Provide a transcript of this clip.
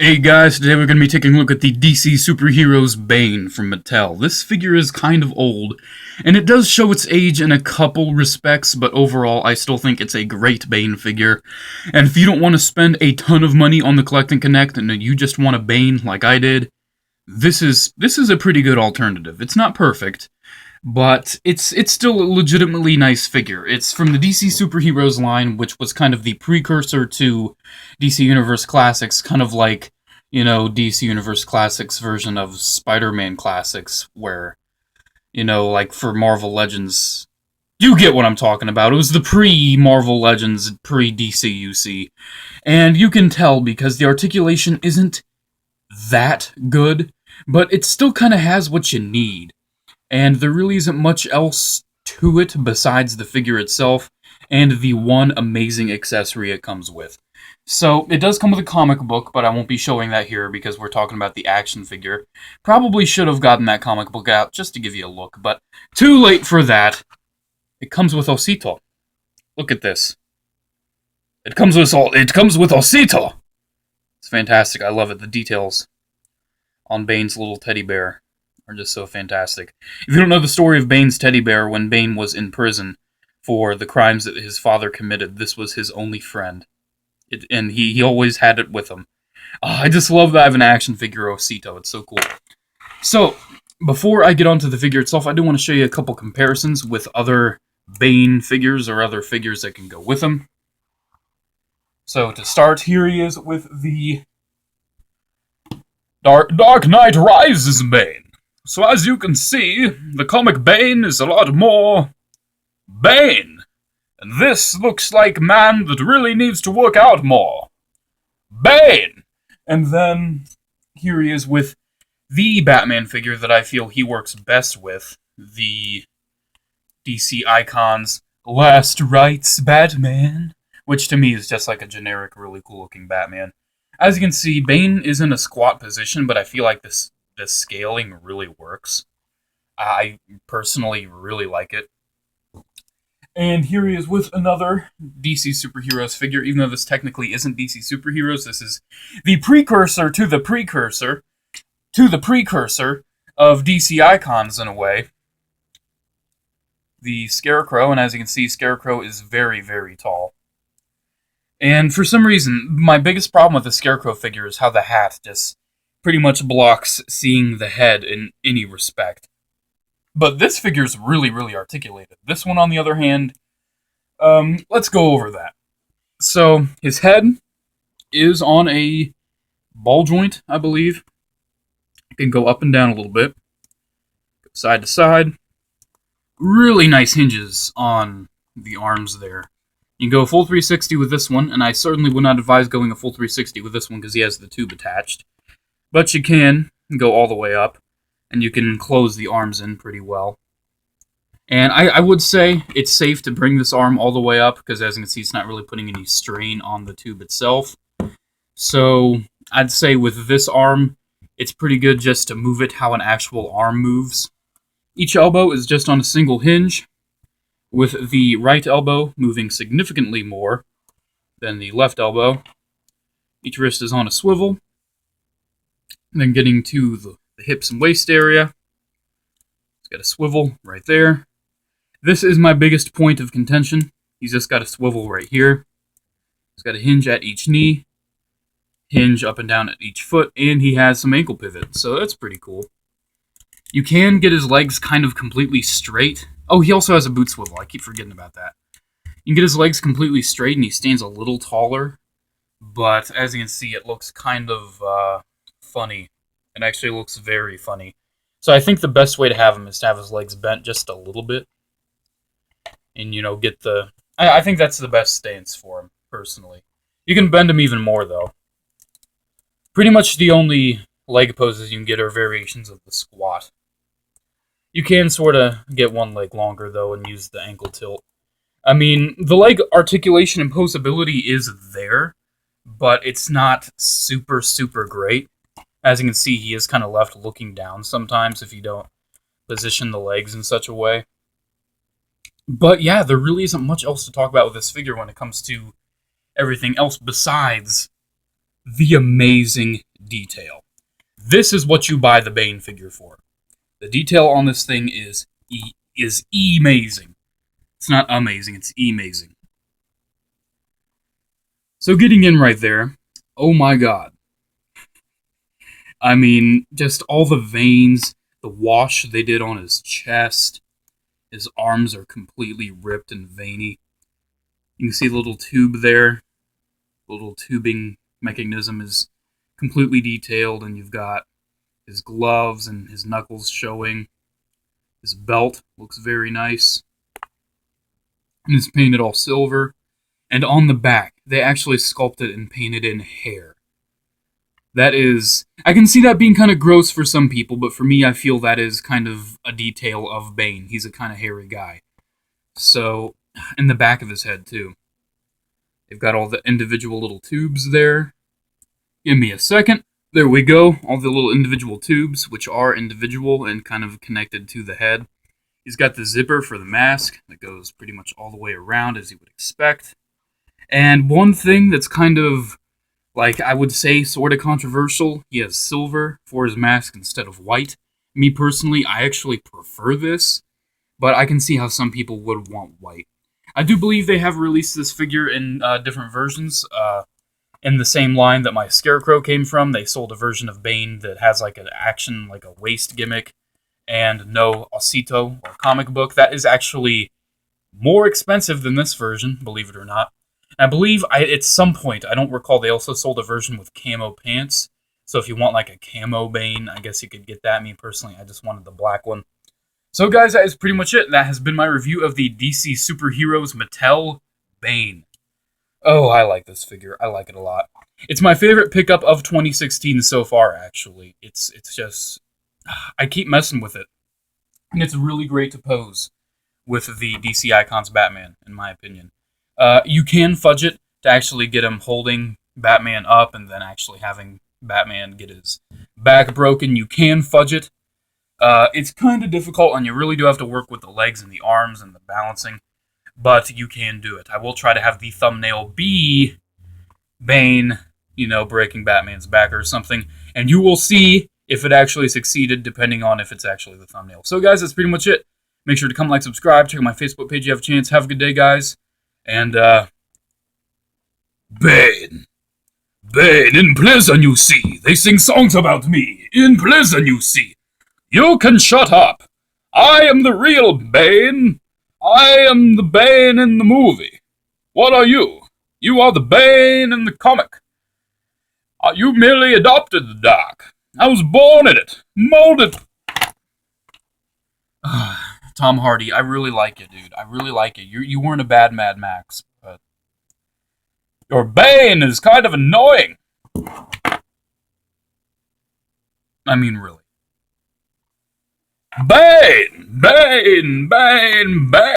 Hey guys, today we're going to be taking a look at the DC Superheroes Bane from Mattel. This figure is kind of old, and it does show its age in a couple respects, but overall I still think it's a great Bane figure. And if you don't want to spend a ton of money on the Collect and Connect, and you just want a Bane like I did, this is a pretty good alternative. It's not perfect, but it's still a legitimately nice figure. It's from the DC Superheroes line, which was kind of the precursor to DC Universe Classics, kind of like, DC Universe Classics version of Spider-Man Classics, where, like for Marvel Legends, you get what I'm talking about. It was the pre-Marvel Legends, pre-DCUC, and you can tell because the articulation isn't that good, but it still kind of has what you need. And there really isn't much else to it besides the figure itself and the one amazing accessory it comes with. So, it does come with a comic book, but I won't be showing that here because we're talking about the action figure. Probably should have gotten that comic book out just to give you a look, but too late for that. It comes with Osito. Look at this. It comes with Osito! It's fantastic, I love it. The details on Bane's little teddy bear are just so fantastic. If you don't know the story of Bane's teddy bear, when Bane was in prison for the crimes that his father committed, this was his only friend. And he always had it with him. I just love that I have an action figure Osito. It's so cool. So, before I get onto the figure itself, I do want to show you a couple comparisons with other Bane figures or other figures that can go with him. So, to start, here he is with the Dark Knight Rises Bane. So as you can see, the comic Bane is a lot more Bane. And this looks like man that really needs to work out more. Bane! And then here he is with the Batman figure that I feel he works best with. The DC Icons Last Rites Batman. Which to me is just like a generic, really cool looking Batman. As you can see, Bane is in a squat position, but I feel like the scaling really works. I personally really like it. And here he is with another DC Superheroes figure, even though this technically isn't DC Superheroes. This is the precursor to the precursor to the precursor of DC Icons in a way. The Scarecrow, and as you can see, Scarecrow is very, very tall. And for some reason, my biggest problem with the Scarecrow figure is how the hat just pretty much blocks seeing the head in any respect. But this figure is really, really articulated. This one, on the other hand, let's go over that. So, his head is on a ball joint, I believe. It can go up and down a little bit. Go side to side. Really nice hinges on the arms there. You can go full 360 with this one, and I certainly would not advise going a full 360 with this one because he has the tube attached. But you can go all the way up, and you can close the arms in pretty well. And I would say it's safe to bring this arm all the way up, because as you can see, it's not really putting any strain on the tube itself. So I'd say with this arm, it's pretty good just to move it how an actual arm moves. Each elbow is just on a single hinge, with the right elbow moving significantly more than the left elbow. Each wrist is on a swivel. And then getting to the hips and waist area. It's got a swivel right there. This is my biggest point of contention. He's just got a swivel right here. He's got a hinge at each knee, hinge up and down at each foot, and he has some ankle pivot, so that's pretty cool. You can get his legs kind of completely straight. Oh, he also has a boot swivel. I keep forgetting about that. You can get his legs completely straight, and he stands a little taller, but as you can see, it looks kind of funny. It actually looks very funny. So I think the best way to have him is to have his legs bent just a little bit. And, get the... I think that's the best stance for him, personally. You can bend him even more, though. Pretty much the only leg poses you can get are variations of the squat. You can sort of get one leg longer, though, and use the ankle tilt. I mean, the leg articulation and posability is there, but it's not super, super great. As you can see, he is kind of left looking down sometimes if you don't position the legs in such a way. But yeah, there really isn't much else to talk about with this figure when it comes to everything else besides the amazing detail. This is what you buy the Bane figure for. The detail on this thing is amazing. It's not amazing, it's amazing. So getting in right there, oh my god. I mean, just all the veins, the wash they did on his chest. His arms are completely ripped and veiny. You can see the little tube there. The little tubing mechanism is completely detailed, and you've got his gloves and his knuckles showing. His belt looks very nice. And it's painted all silver. And on the back, they actually sculpted and painted in hair. That is... I can see that being kind of gross for some people, but for me, I feel that is kind of a detail of Bane. He's a kind of hairy guy. So, in the back of his head, too. They've got all the individual little tubes there. Give me a second. There we go. All the little individual tubes, which are individual and kind of connected to the head. He's got the zipper for the mask that goes pretty much all the way around, as you would expect. And one thing that's kind of, like, I would say sort of controversial, he has silver for his mask instead of white. Me personally, I actually prefer this, but I can see how some people would want white. I do believe they have released this figure in different versions. In the same line that my Scarecrow came from, they sold a version of Bane that has like an action, like a waist gimmick, and no osito or comic book. That is actually more expensive than this version, believe it or not. I believe at some point, I don't recall, they also sold a version with camo pants. So if you want like a camo Bane, I guess you could get that. Me personally, I just wanted the black one. So guys, that is pretty much it. That has been my review of the DC Superheroes Mattel Bane. Oh, I like this figure. I like it a lot. It's my favorite pickup of 2016 so far, actually. It's just... I keep messing with it. And it's really great to pose with the DC Icons Batman, in my opinion. You can fudge it to actually get him holding Batman up and then actually having Batman get his back broken. You can fudge it. It's kind of difficult, and you really do have to work with the legs and the arms and the balancing. But you can do it. I will try to have the thumbnail be Bane, breaking Batman's back or something. And you will see if it actually succeeded, depending on if it's actually the thumbnail. So guys, that's pretty much it. Make sure to come like, subscribe, check out my Facebook page if you have a chance. Have a good day, guys. And, Bane. Bane, in prison you see. They sing songs about me. In prison you see. You can shut up. I am the real Bane. I am the Bane in the movie. What are you? You are the Bane in the comic. You merely adopted the dark. I was born in it. Molded. Tom Hardy, I really like you, dude. I really like you. You weren't a bad Mad Max, but your Bane is kind of annoying. I mean, really. Bane! Bane! Bane! Bane!